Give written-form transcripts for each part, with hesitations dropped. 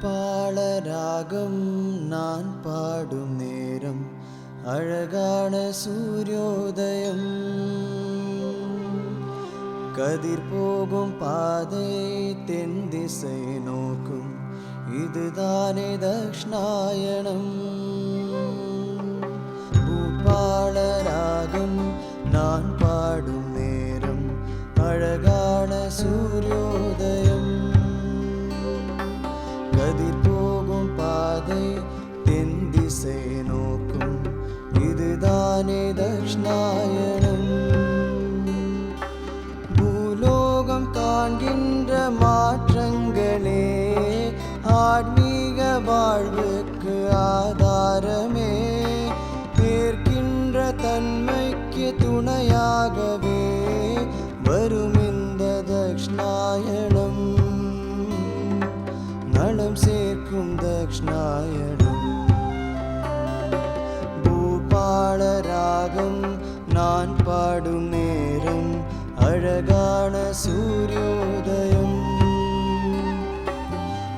பூபாள ராகம் நான் பாடும் நேரம் அழகான சூரியோதயம். கதிர் போகும் பாதை தென் திசை நோக்கும், இதுதானே தக்ஷணாயனம். பூபாள ராகம் நான் பாடும் நேரம் அழகான சூரியோதயம். கதிர் போகும் பாதை தென் திசை நோக்கும், இதுதானே தக்ஷணாயனம். பூலோகம் காண்கின்ற மாற்றங்களே ஆன்மீக வாழ்வுக்கு ஆதாரமே. ஏற்கின்ற தன்மைக்கு துணையாகவே வரும் இந்த தக்ஷணாயனம். நலம் சேர்க்கும் தக்ஷணாயனம். பூபாள ராகம் நான் பாடும் நேரம் அழகான சூரியோதயம்.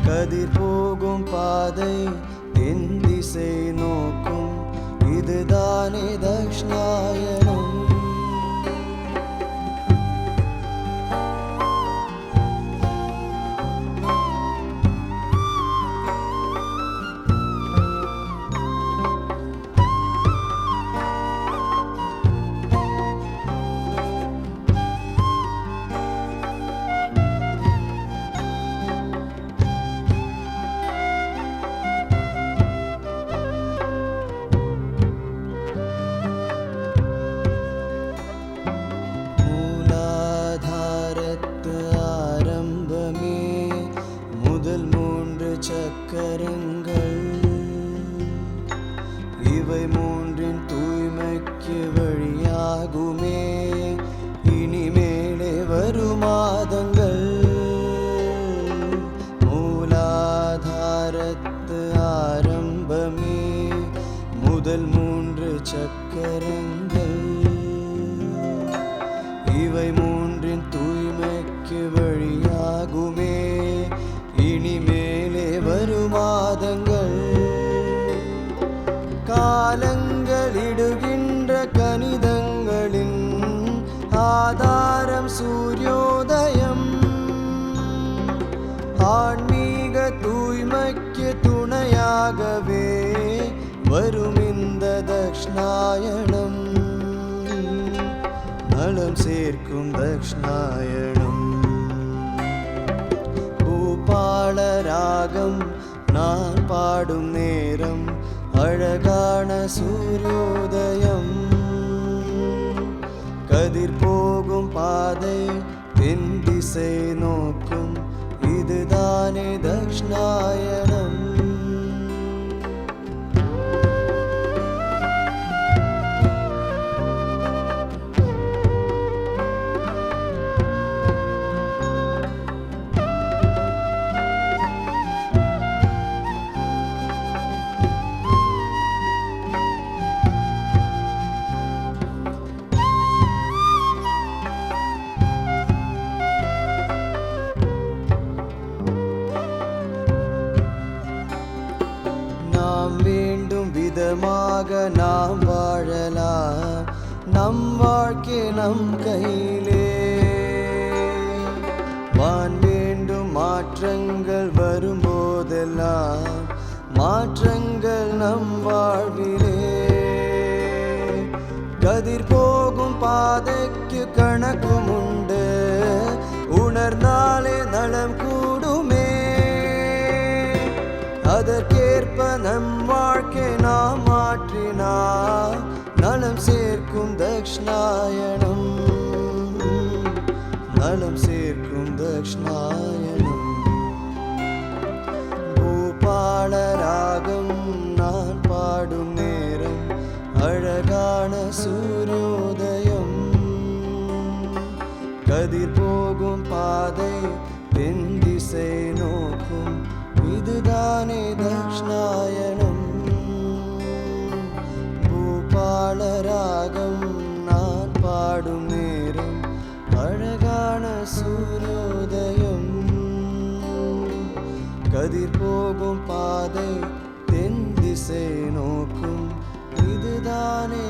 கதிர் போகும் பாதை தென் திசை நோக்கும், இதுதானே தக்ஷணாயனம். முதல் மூன்று சக்கரங்கள், இவை மூன்றின் தூய்மைக்கு வழியாகுமே இனிமேலே வரும் மாதங்கள். மூலாதாரத்து ஆரம்பமே முதல் மூன்று சக்கரங்கள், இவை மூன்றின் தூய்மைக்கு வழியாகுமே இனிமேலே வரும் மாதங்கள். காலங்களிடுகின்ற கணிதங்களின் ஆதாரம் சூரியோதயம். ஆன்மீக தூய்மைக்கு துணையாகவே வரும் இந்த தக்ஷணாயனம். நலம் சேர்க்கும் தக்ஷணாயனம். பூபாள ராகம் நான் பாடும் நேரம் அழகான சூரியோதயம். கதிர் போகும் பாதை தென் திசை நோக்கும், இதுதானே தக்ஷணாயனம். நாம் வேண்டும் விதமாக நாம் வாழலாம், நம் வாழ்க்கை நம் கையிலே. வான் வேண்டும் மாற்றங்கள் வரும்போதெல்லாம், மாற்றங்கள் நம் வாழ்விலே. கதிர் போகும் பாதைக்கு கணக்கும் உண்டு, உணர்ந்தாலே நலம் கூடுமே. அதற்கேற்ப நம் வாழ்க்கை நாம் மாற்றினார் நலம் சேர்க்கும் தக்ஷணாயனம். நலம் சேர்க்கும் தக்ஷணாயனம். பூபாள ராகம் நான் பாடும் நேரம் அழகான சூரியோதயம். கதிர் போகும் பாதை தென் திசை நோக்கும், இதுதானே தக்ஷணாயனம். பூபாள ராகம் நான் பாடும் நேரம் அழகான சூரியோதயம். கதிர் போகும் பாதை தென் திசை நோக்கும் இதுதானே